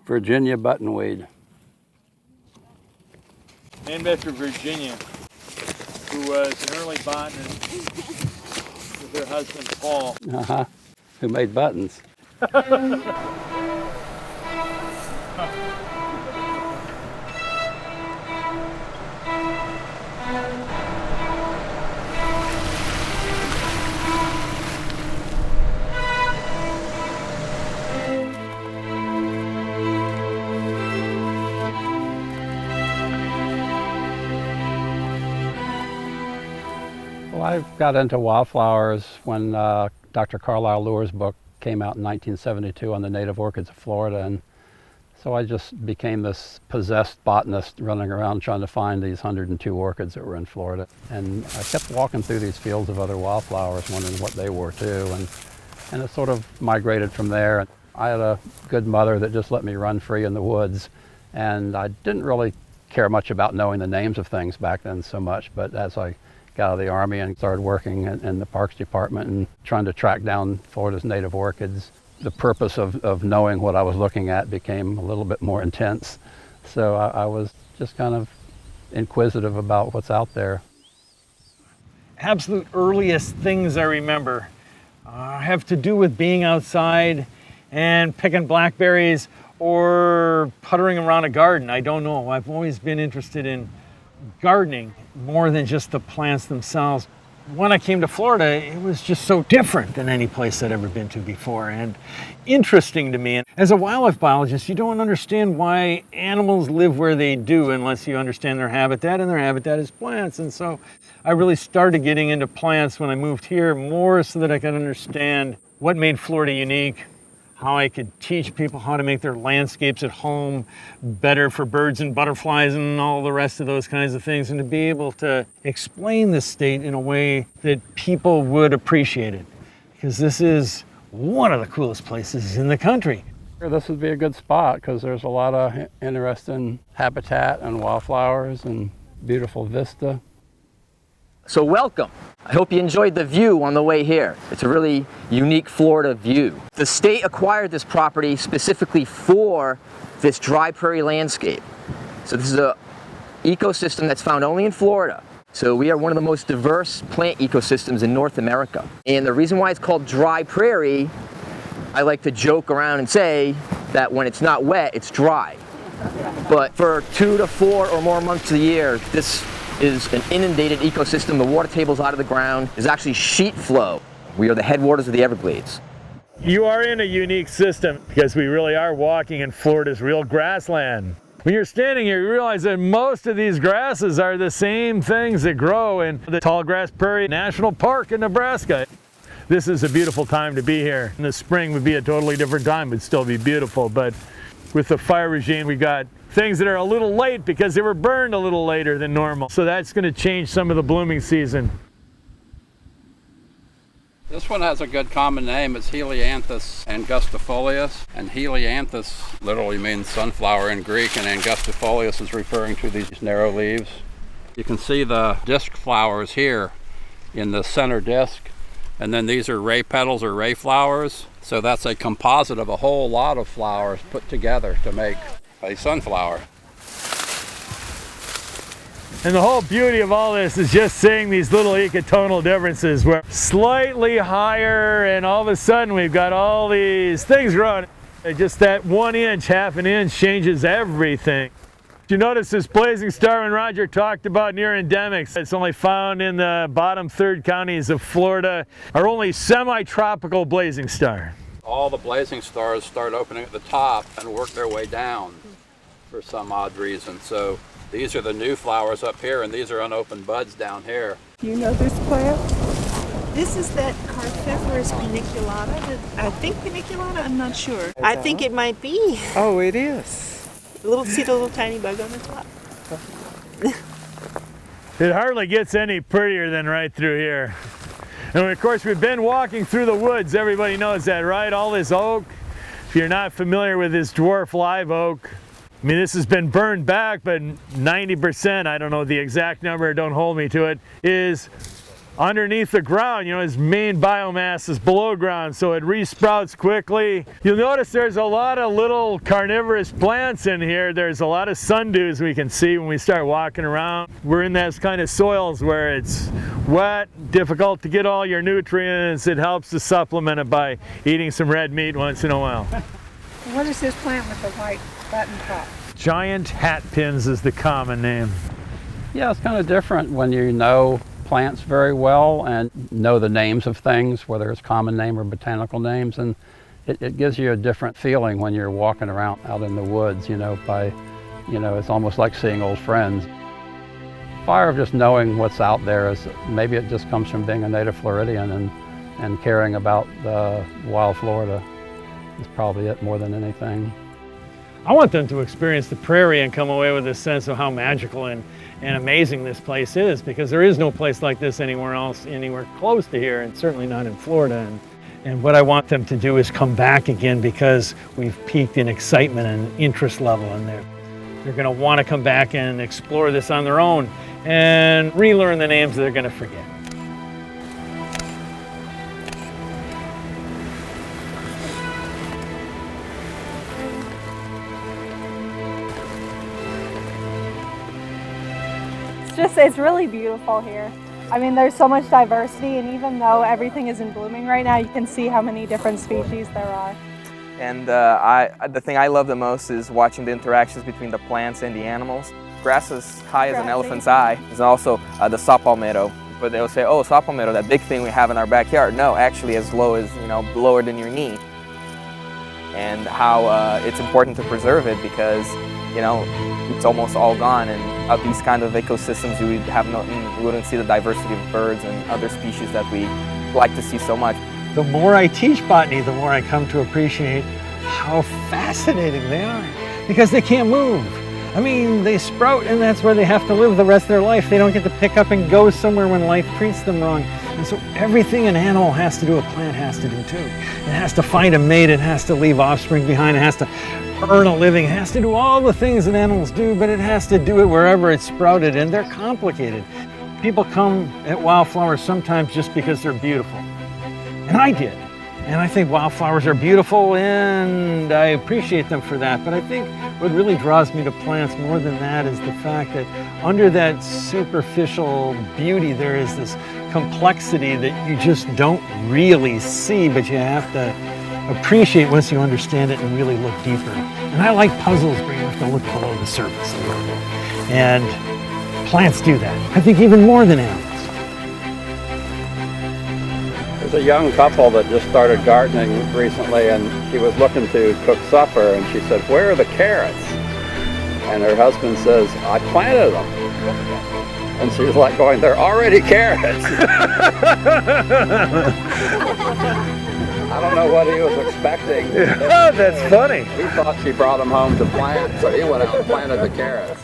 Virginia buttonweed. Named after Virginia, who was an early botanist with her husband Paul. Who made buttons. Well, I got into wildflowers when Dr. Carlisle Lure's book came out in 1972 on the native orchids of Florida, and so I just became this possessed botanist running around trying to find these 102 orchids that were in Florida. And I kept walking through these fields of other wildflowers wondering what they were too, and it sort of migrated from there. I had a good mother that just let me run free in the woods, and I didn't really care much about knowing the names of things back then so much, but as I got out of the Army and started working in the Parks Department and trying to track down Florida's native orchids, the purpose of knowing what I was looking at became a little bit more intense. So I was just kind of inquisitive about what's out there. Absolute earliest things I remember have to do with being outside and picking blackberries or puttering around a garden. I don't know. I've always been interested in gardening more than just the plants themselves. When I came to Florida, it was just so different than any place I'd ever been to before and interesting to me. And as a wildlife biologist, you don't understand why animals live where they do unless you understand their habitat, and their habitat is plants. And so I really started getting into plants when I moved here, more so that I could understand what made Florida unique, how I could teach people how to make their landscapes at home better for birds and butterflies and all the rest of those kinds of things, and to be able to explain the state in a way that people would appreciate it. Because this is one of the coolest places in the country. This would be a good spot because there's a lot of interesting habitat and wildflowers and beautiful vista. So welcome. I hope you enjoyed the view on the way here. It's a really unique Florida view. The state acquired this property specifically for this dry prairie landscape. So this is an ecosystem that's found only in Florida. So we are one of the most diverse plant ecosystems in North America. And the reason why it's called dry prairie, I like to joke around and say that when it's not wet, it's dry. But for 2 to 4 or more months of the year, this is an inundated ecosystem. The water table's out of the ground. There's actually sheet flow. We are the headwaters of the Everglades. You are in a unique system because we really are walking in Florida's real grassland. When you're standing here, you realize that most of these grasses are the same things that grow in the Tallgrass Prairie National Park in Nebraska. This is a beautiful time to be here. In the spring would be a totally different time, would still be beautiful, but with the fire regime, we got things that are a little late because they were burned a little later than normal. So that's going to change some of the blooming season. This one has a good common name. It's Helianthus angustifolius. And Helianthus literally means sunflower in Greek, and angustifolius is referring to these narrow leaves. You can see the disc flowers here in the center disc. And then these are ray petals or ray flowers. So that's a composite of a whole lot of flowers put together to make a sunflower. And the whole beauty of all this is just seeing these little ecotonal differences. We're slightly higher and all of a sudden we've got all these things growing. Just that 1 inch, half an inch changes everything. You notice this blazing star when Roger talked about near endemics. It's only found in the bottom 3rd counties of Florida, our only semi-tropical blazing star. All the blazing stars start opening at the top and work their way down for some odd reason. So these are the new flowers up here, and these are unopened buds down here. You know this plant? This is that Carphephorus paniculata. I think paniculata, I'm not sure. I think it might be. Oh, it is. See the little tiny bug on the top? It hardly gets any prettier than right through here. And of course, we've been walking through the woods. Everybody knows that, right? All this oak. If you're not familiar with this dwarf live oak, I mean, this has been burned back, but 90%, I don't know the exact number, don't hold me to it, is underneath the ground. You know, his main biomass is below ground, so it resprouts quickly. You'll notice there's a lot of little carnivorous plants in here. There's a lot of sundews we can see when we start walking around. We're in those kind of soils where it's wet, difficult to get all your nutrients. It helps to supplement it by eating some red meat once in a while. What is this plant with the white button top? Giant hat pins is the common name. Yeah, it's kind of different when you know plants very well and know the names of things, whether it's common name or botanical names, and it gives you a different feeling when you're walking around out in the woods, it's almost like seeing old friends. Fire of just knowing what's out there is, maybe it just comes from being a native Floridian and caring about the wild Florida is probably it more than anything. I want them to experience the prairie and come away with a sense of how magical and amazing this place is, because there is no place like this anywhere else, anywhere close to here, and certainly not in Florida. And what I want them to do is come back again, because we've peaked in excitement and interest level in there. They're going to want to come back and explore this on their own and relearn the names that they're going to forget. It's really beautiful here. I mean, there's so much diversity, and even though everything isn't blooming right now, you can see how many different species there are. And the thing I love the most is watching the interactions between the plants and the animals. Grass as high as an elephant's eye. There's also the saw palmetto. But they'll say, oh, saw palmetto, that big thing we have in our backyard. No, actually as low as, lower than your knee. And how it's important to preserve it, because, it's almost all gone. And of these kind of ecosystems, we wouldn't see the diversity of birds and other species that we like to see so much. The more I teach botany, the more I come to appreciate how fascinating they are, because they can't move. I mean, they sprout, and that's where they have to live the rest of their life. They don't get to pick up and go somewhere when life treats them wrong. And so everything an animal has to do, a plant has to do too. It has to find a mate, it has to leave offspring behind, it has to earn a living, it has to do all the things that animals do, but it has to do it wherever it's sprouted, and they're complicated. People come at wildflowers sometimes just because they're beautiful. And I did. And I think wildflowers are beautiful, and I appreciate them for that. But I think what really draws me to plants more than that is the fact that under that superficial beauty, there is this complexity that you just don't really see, but you have to appreciate once you understand it and really look deeper. And I like puzzles where you have to look below the surface a little bit. And plants do that, I think, even more than animals. There's a young couple that just started gardening recently, and she was looking to cook supper, and she said, "Where are the carrots?" And her husband says, "I planted them." And she was like going, "They're already carrots." I don't know what he was expecting. Oh, that's funny. He thought she brought them home to plant, so he went out and planted the carrots.